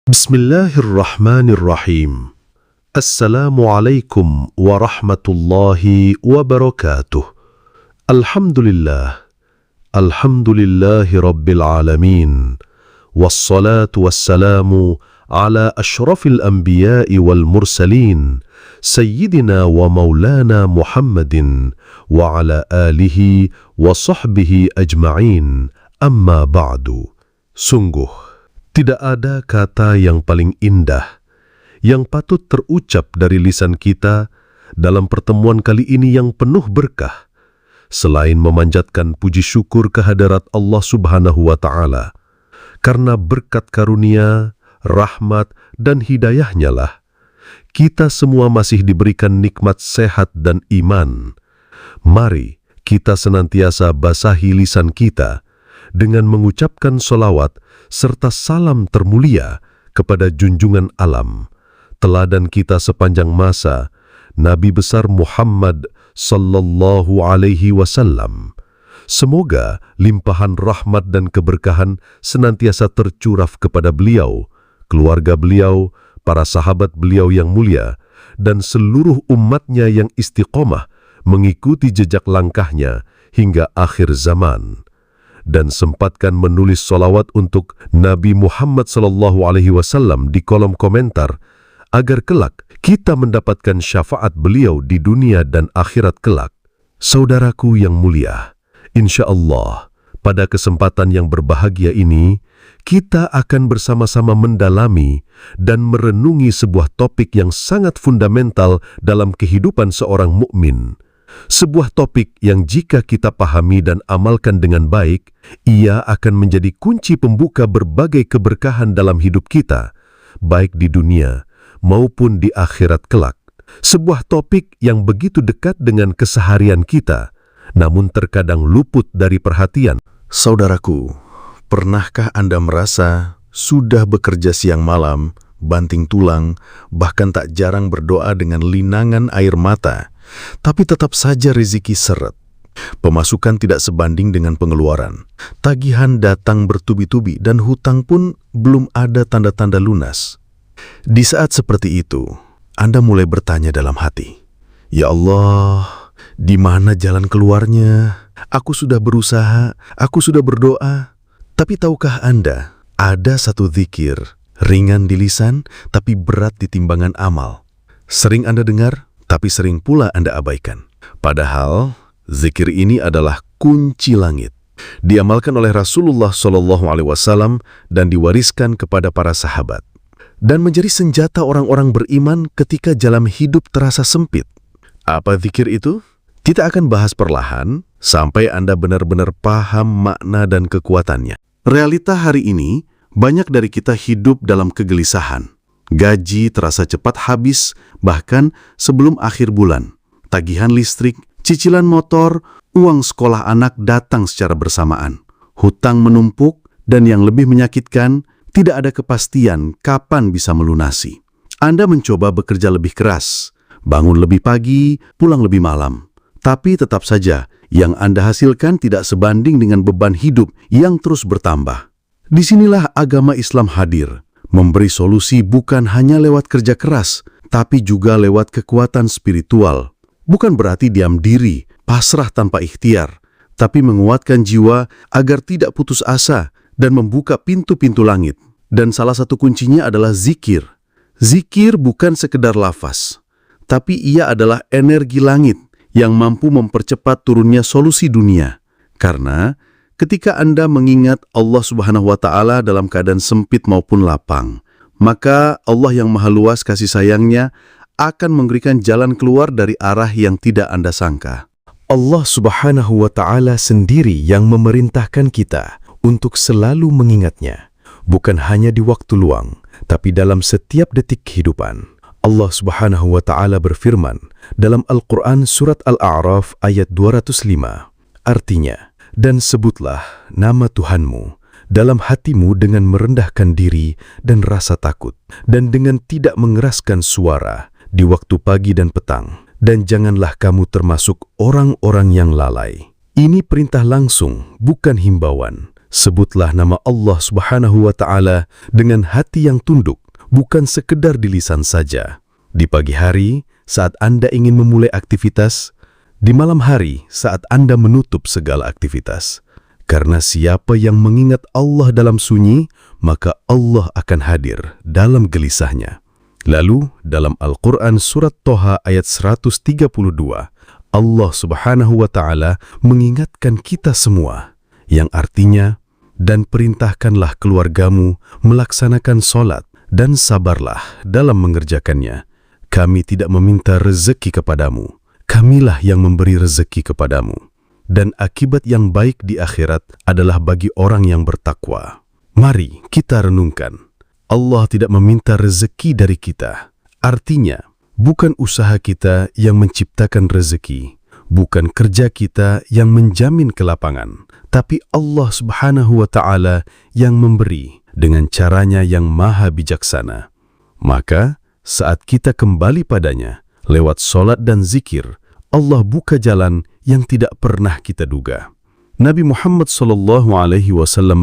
Bismillahirrahmanirrahim. Assalamualaikum warahmatullahi wabarakatuh. Alhamdulillah. Alhamdulillahi rabbil alamin. Wassalatu wassalamu ala ashrafil anbiya'i wal mursalin. Sayyidina wa maulana Muhammadin wa ala alihi wa sahbihi ajma'in. Amma ba'du. Sungguh, tidak ada kata yang paling indah yang patut terucap dari lisan kita dalam pertemuan kali ini yang penuh berkah selain memanjatkan puji syukur kehadirat Allah Subhanahu wa Ta'ala. Karena berkat karunia, rahmat, dan hidayahnya lah kita semua masih diberikan nikmat sehat dan iman. Mari kita senantiasa basahi lisan kita dengan mengucapkan solawat serta salam termulia kepada junjungan alam, teladan kita sepanjang masa, Nabi besar Muhammad sallallahu alaihi wasallam. Semoga limpahan rahmat dan keberkahan senantiasa tercurah kepada beliau, keluarga beliau, para sahabat beliau yang mulia, dan seluruh umatnya yang istiqomah mengikuti jejak langkahnya hingga akhir zaman. Dan sempatkan menulis solawat untuk Nabi Muhammad SAW di kolom komentar, agar kelak kita mendapatkan syafaat beliau di dunia dan akhirat kelak. Saudaraku yang mulia, insya Allah, pada kesempatan yang berbahagia ini, kita akan bersama-sama mendalami dan merenungi sebuah topik yang sangat fundamental dalam kehidupan seorang mukmin. Sebuah topik yang jika kita pahami dan amalkan dengan baik, ia akan menjadi kunci pembuka berbagai keberkahan dalam hidup kita, baik di dunia maupun di akhirat kelak. Sebuah topik yang begitu dekat dengan keseharian kita, namun terkadang luput dari perhatian. Saudaraku, pernahkah Anda merasa sudah bekerja siang malam, banting tulang, bahkan tak jarang berdoa dengan linangan air mata, tapi tetap saja rezeki seret? Pemasukan tidak sebanding dengan pengeluaran. Tagihan datang bertubi-tubi dan hutang pun belum ada tanda-tanda lunas. Di saat seperti itu, Anda mulai bertanya dalam hati, "Ya Allah, di mana jalan keluarnya? Aku sudah berusaha, aku sudah berdoa." Tapi tahukah Anda, ada satu zikir, ringan di lisan tapi berat di timbangan amal. Sering Anda dengar, tapi sering pula Anda abaikan. Padahal, zikir ini adalah kunci langit. Diamalkan oleh Rasulullah SAW dan diwariskan kepada para sahabat. Dan menjadi senjata orang-orang beriman ketika jalan hidup terasa sempit. Apa zikir itu? Kita akan bahas perlahan sampai Anda benar-benar paham makna dan kekuatannya. Realita hari ini, banyak dari kita hidup dalam kegelisahan. Gaji terasa cepat habis, bahkan sebelum akhir bulan. Tagihan listrik, cicilan motor, uang sekolah anak datang secara bersamaan. Hutang menumpuk, dan yang lebih menyakitkan, tidak ada kepastian kapan bisa melunasi. Anda mencoba bekerja lebih keras, bangun lebih pagi, pulang lebih malam. Tapi tetap saja, yang Anda hasilkan tidak sebanding dengan beban hidup yang terus bertambah. Disinilah agama Islam hadir, memberi solusi bukan hanya lewat kerja keras, tapi juga lewat kekuatan spiritual. Bukan berarti diam diri, pasrah tanpa ikhtiar, tapi menguatkan jiwa agar tidak putus asa dan membuka pintu-pintu langit. Dan salah satu kuncinya adalah zikir. Zikir bukan sekedar lafaz, tapi ia adalah energi langit yang mampu mempercepat turunnya solusi dunia. Karena ketika Anda mengingat Allah Subhanahu wa Ta'ala dalam keadaan sempit maupun lapang, maka Allah yang maha luas kasih sayangnya akan memberikan jalan keluar dari arah yang tidak Anda sangka. Allah Subhanahu wa Ta'ala sendiri yang memerintahkan kita untuk selalu mengingatnya, bukan hanya di waktu luang, tapi dalam setiap detik kehidupan. Allah Subhanahu wa Ta'ala berfirman dalam Al-Quran Surat Al-A'raf ayat 205, artinya, "Dan sebutlah nama Tuhanmu dalam hatimu dengan merendahkan diri dan rasa takut, dan dengan tidak mengeraskan suara di waktu pagi dan petang, dan janganlah kamu termasuk orang-orang yang lalai." Ini perintah langsung, bukan himbauan. Sebutlah nama Allah Subhanahu wa Ta'ala dengan hati yang tunduk, bukan sekedar di lisan saja. Di pagi hari, saat Anda ingin memulai aktivitas, di malam hari saat Anda menutup segala aktivitas. Karena siapa yang mengingat Allah dalam sunyi, maka Allah akan hadir dalam gelisahnya. Lalu, dalam Al-Quran Surat Toha ayat 132, Allah Subhanahu wa Ta'ala mengingatkan kita semua, yang artinya, dan perintahkanlah keluargamu melaksanakan sholat, dan sabarlah dalam mengerjakannya. Kami tidak meminta rezeki kepadamu, Kamilah yang memberi rezeki kepadamu. Dan akibat yang baik di akhirat adalah bagi orang yang bertakwa. Mari kita renungkan. Allah tidak meminta rezeki dari kita. Artinya, bukan usaha kita yang menciptakan rezeki, bukan kerja kita yang menjamin kelapangan, tapi Allah Subhanahu wa Ta'ala yang memberi dengan caranya yang maha bijaksana. Maka, saat kita kembali padanya, lewat sholat dan zikir, Allah buka jalan yang tidak pernah kita duga. Nabi Muhammad SAW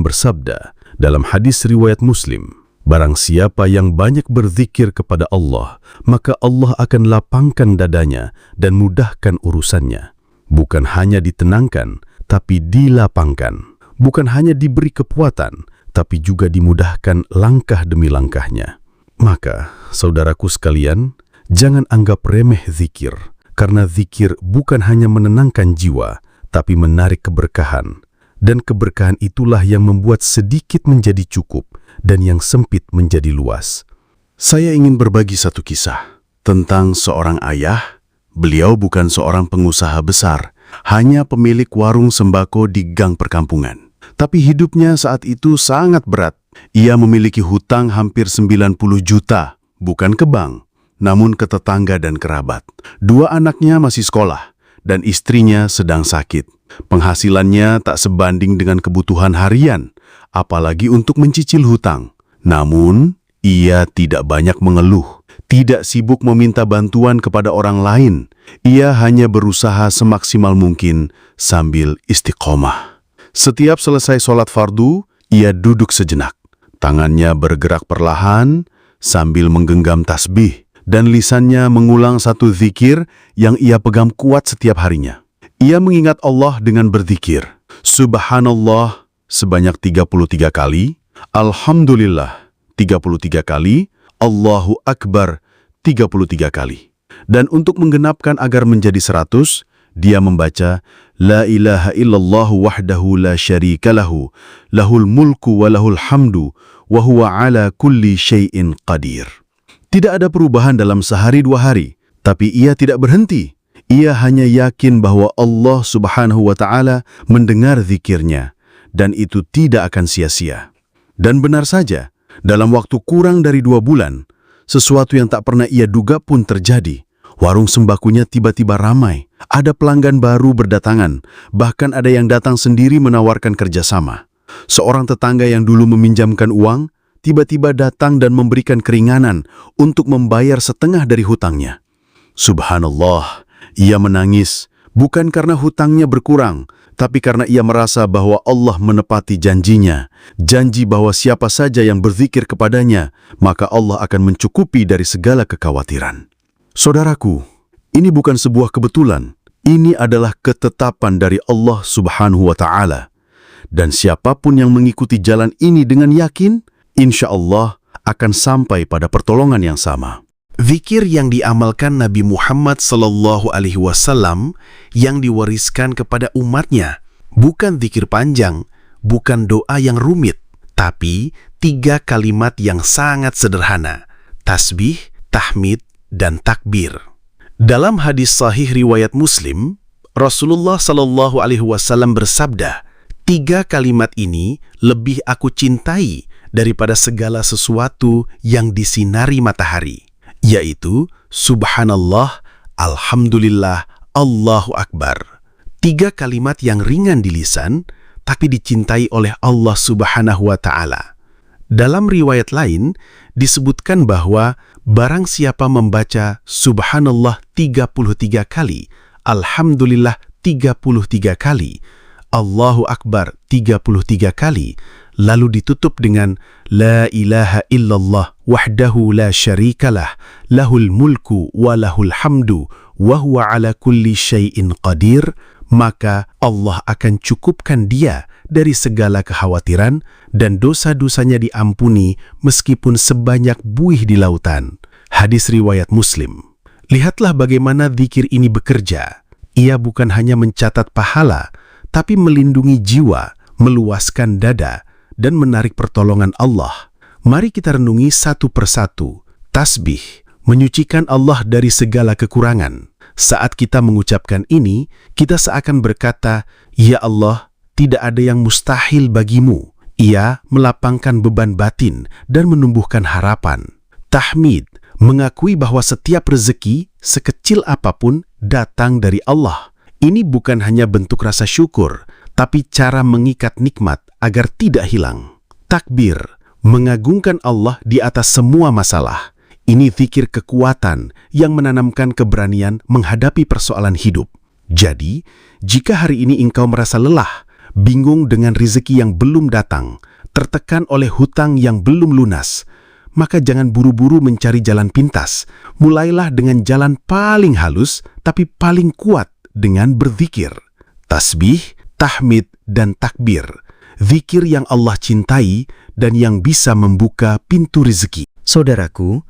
bersabda dalam hadis riwayat Muslim, barang siapa yang banyak berzikir kepada Allah, maka Allah akan lapangkan dadanya dan mudahkan urusannya. Bukan hanya ditenangkan, tapi dilapangkan. Bukan hanya diberi kekuatan, tapi juga dimudahkan langkah demi langkahnya. Maka, saudaraku sekalian, jangan anggap remeh zikir. Karena zikir bukan hanya menenangkan jiwa, tapi menarik keberkahan. Dan keberkahan itulah yang membuat sedikit menjadi cukup dan yang sempit menjadi luas. Saya ingin berbagi satu kisah tentang seorang ayah. Beliau bukan seorang pengusaha besar, hanya pemilik warung sembako di gang perkampungan. Tapi hidupnya saat itu sangat berat. Ia memiliki hutang hampir 90 juta, bukan ke bank, namun ke tetangga dan kerabat. 2 anaknya masih sekolah, dan istrinya sedang sakit. Penghasilannya tak sebanding dengan kebutuhan harian, apalagi untuk mencicil hutang. Namun, ia tidak banyak mengeluh, tidak sibuk meminta bantuan kepada orang lain. Ia hanya berusaha semaksimal mungkin sambil istiqomah. Setiap selesai sholat fardu, ia duduk sejenak. Tangannya bergerak perlahan sambil menggenggam tasbih, dan lisannya mengulang satu zikir yang ia pegang kuat setiap harinya. Ia mengingat Allah dengan berzikir, Subhanallah sebanyak 33 kali, Alhamdulillah 33 kali, Allahu Akbar 33 kali. Dan untuk menggenapkan agar menjadi 100, dia membaca, La ilaha illallah wahdahu la syarika lahu, lahul mulku wa lahul hamdu, wa huwa ala kulli syai'in qadir. Tidak ada perubahan dalam sehari 2 hari, tapi ia tidak berhenti. Ia hanya yakin bahwa Allah Subhanahu wa Ta'ala mendengar zikirnya, dan itu tidak akan sia-sia. Dan benar saja, dalam waktu kurang dari 2 bulan, sesuatu yang tak pernah ia duga pun terjadi. Warung sembakunya tiba-tiba ramai, ada pelanggan baru berdatangan, bahkan ada yang datang sendiri menawarkan kerjasama. Seorang tetangga yang dulu meminjamkan uang, tiba-tiba datang dan memberikan keringanan untuk membayar setengah dari hutangnya. Subhanallah, ia menangis, bukan karena hutangnya berkurang, tapi karena ia merasa bahwa Allah menepati janjinya, janji bahwa siapa saja yang berzikir kepadanya, maka Allah akan mencukupi dari segala kekhawatiran. Saudaraku, ini bukan sebuah kebetulan, ini adalah ketetapan dari Allah Subhanahu wa Ta'ala. Dan siapapun yang mengikuti jalan ini dengan yakin, insya Allah akan sampai pada pertolongan yang sama. Zikir yang diamalkan Nabi Muhammad SAW yang diwariskan kepada umatnya, bukan zikir panjang, bukan doa yang rumit, tapi 3 kalimat yang sangat sederhana, tasbih, tahmid, dan takbir. Dalam hadis sahih riwayat Muslim, Rasulullah SAW bersabda, 3 kalimat ini lebih aku cintai daripada segala sesuatu yang disinari matahari, yaitu Subhanallah, Alhamdulillah, Allahu Akbar. 3 kalimat yang ringan di lisan, tapi dicintai oleh Allah Subhanahu wa Ta'ala. Dalam riwayat lain, disebutkan bahwa barang siapa membaca Subhanallah 33 kali, Alhamdulillah 33 kali, Allahu Akbar 33 kali, lalu ditutup dengan La ilaha illallah wahdahu la syarikalah, lahul mulku wa lahul hamdu, wa huwa ala kulli syai'in qadir, maka Allah akan cukupkan dia dari segala kekhawatiran dan dosa-dosanya diampuni meskipun sebanyak buih di lautan. Hadis riwayat Muslim. Lihatlah bagaimana zikir ini bekerja. Ia bukan hanya mencatat pahala, tapi melindungi jiwa, meluaskan dada, dan menarik pertolongan Allah. Mari kita renungi satu persatu. Tasbih, menyucikan Allah dari segala kekurangan. Saat kita mengucapkan ini, kita seakan berkata, Ya Allah, tidak ada yang mustahil bagimu. Ia melapangkan beban batin dan menumbuhkan harapan. Tahmid, mengakui bahwa setiap rezeki, sekecil apapun, datang dari Allah. Ini bukan hanya bentuk rasa syukur, tapi cara mengikat nikmat agar tidak hilang. Takbir, mengagungkan Allah di atas semua masalah. Ini zikir kekuatan yang menanamkan keberanian menghadapi persoalan hidup. Jadi, jika hari ini engkau merasa lelah, bingung dengan rezeki yang belum datang, tertekan oleh hutang yang belum lunas, maka jangan buru-buru mencari jalan pintas. Mulailah dengan jalan paling halus, tapi paling kuat dengan berzikir. Tasbih, tahmid, dan takbir. Zikir yang Allah cintai dan yang bisa membuka pintu rezeki. Saudaraku,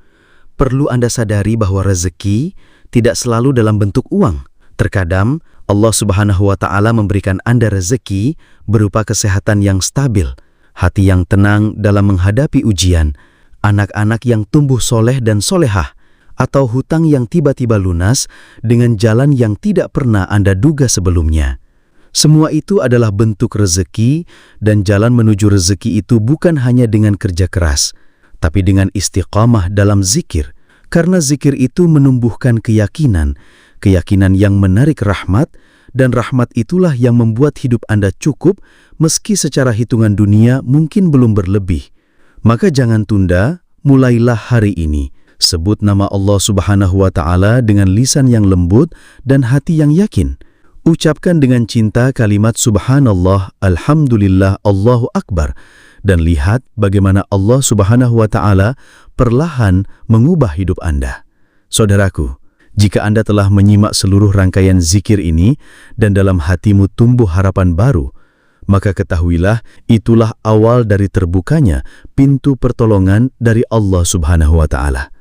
perlu Anda sadari bahwa rezeki tidak selalu dalam bentuk uang. Terkadang Allah Subhanahu wa Ta'ala memberikan Anda rezeki berupa kesehatan yang stabil, hati yang tenang dalam menghadapi ujian, anak-anak yang tumbuh soleh dan solehah, atau hutang yang tiba-tiba lunas dengan jalan yang tidak pernah Anda duga sebelumnya. Semua itu adalah bentuk rezeki, dan jalan menuju rezeki itu bukan hanya dengan kerja keras, tapi dengan istiqamah dalam zikir, karena zikir itu menumbuhkan keyakinan yang menarik rahmat, dan rahmat itulah yang membuat hidup Anda cukup meski secara hitungan dunia mungkin belum berlebih. Maka jangan tunda, mulailah hari ini. Sebut nama Allah Subhanahu wa Ta'ala dengan lisan yang lembut dan hati yang yakin. Ucapkan dengan cinta kalimat Subhanallah, Alhamdulillah, Allahu Akbar, dan lihat bagaimana Allah Subhanahu wa Ta'ala perlahan mengubah hidup Anda. Saudaraku, jika Anda telah menyimak seluruh rangkaian zikir ini dan dalam hatimu tumbuh harapan baru, maka ketahuilah itulah awal dari terbukanya pintu pertolongan dari Allah Subhanahu wa Ta'ala.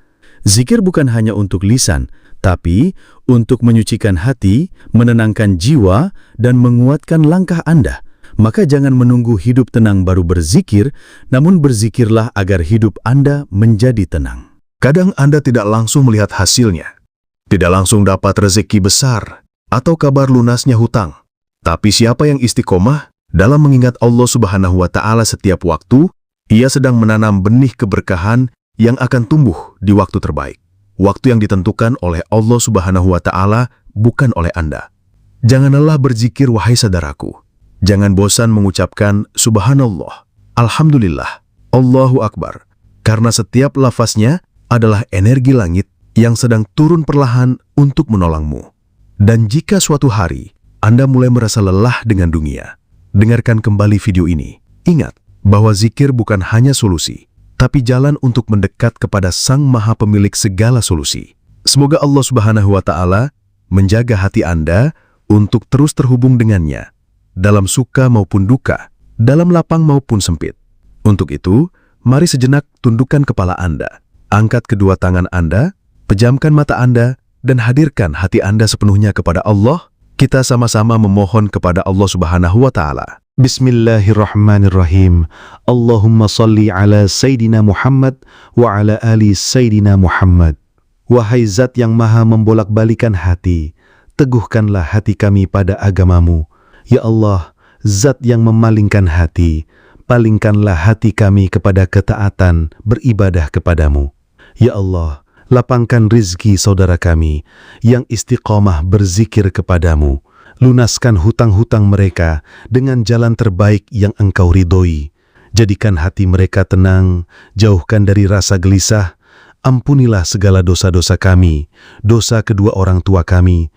Zikir bukan hanya untuk lisan, tapi untuk menyucikan hati, menenangkan jiwa, dan menguatkan langkah Anda. Maka jangan menunggu hidup tenang baru berzikir, namun berzikirlah agar hidup Anda menjadi tenang. Kadang Anda tidak langsung melihat hasilnya, tidak langsung dapat rezeki besar, atau kabar lunasnya hutang. Tapi siapa yang istiqomah dalam mengingat Allah Subhanahu wa Ta'ala setiap waktu, ia sedang menanam benih keberkahan yang akan tumbuh di waktu terbaik. Waktu yang ditentukan oleh Allah Subhanahu wa Ta'ala, bukan oleh Anda. Jangan lelah berzikir, wahai saudaraku. Jangan bosan mengucapkan Subhanallah, Alhamdulillah, Allahu Akbar, karena setiap lafaznya adalah energi langit yang sedang turun perlahan untuk menolongmu. Dan jika suatu hari Anda mulai merasa lelah dengan dunia, dengarkan kembali video ini. Ingat bahwa zikir bukan hanya solusi, tapi jalan untuk mendekat kepada Sang Maha Pemilik segala solusi. Semoga Allah Subhanahu wa Ta'ala menjaga hati Anda untuk terus terhubung dengannya, dalam suka maupun duka, dalam lapang maupun sempit. Untuk itu, mari sejenak tundukkan kepala Anda, angkat kedua tangan Anda, pejamkan mata Anda, dan hadirkan hati Anda sepenuhnya kepada Allah. Kita sama-sama memohon kepada Allah Subhanahu wa Ta'ala. Bismillahirrahmanirrahim. Allahumma salli ala Sayyidina Muhammad wa ala ali Sayyidina Muhammad. Wahai Zat yang maha membolak-balikan hati, teguhkanlah hati kami pada agamamu. Ya Allah, Zat yang memalingkan hati, palingkanlah hati kami kepada ketaatan beribadah kepadamu. Ya Allah, lapangkan rizki saudara kami yang istiqamah berzikir kepadamu. Lunaskan hutang-hutang mereka dengan jalan terbaik yang Engkau ridhoi. Jadikan hati mereka tenang, jauhkan dari rasa gelisah. Ampunilah segala dosa-dosa kami, dosa kedua orang tua kami,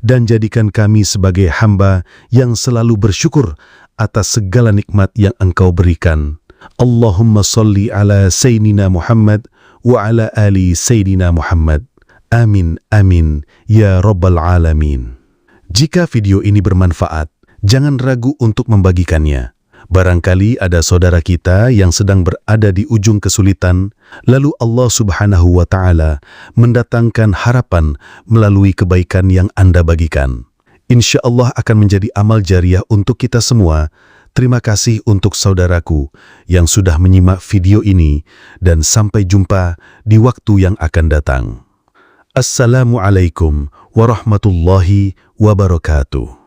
dan jadikan kami sebagai hamba yang selalu bersyukur atas segala nikmat yang Engkau berikan. Allahumma salli ala Sayyidina Muhammad wa ala ali Sayyidina Muhammad. Amin, amin, ya Rabbal Alamin. Jika video ini bermanfaat, jangan ragu untuk membagikannya. Barangkali ada saudara kita yang sedang berada di ujung kesulitan, lalu Allah Subhanahu wa Ta'ala mendatangkan harapan melalui kebaikan yang Anda bagikan. Insya Allah akan menjadi amal jariah untuk kita semua. Terima kasih untuk saudaraku yang sudah menyimak video ini, dan sampai jumpa di waktu yang akan datang. Assalamualaikum warahmatullahi wabarakatuh.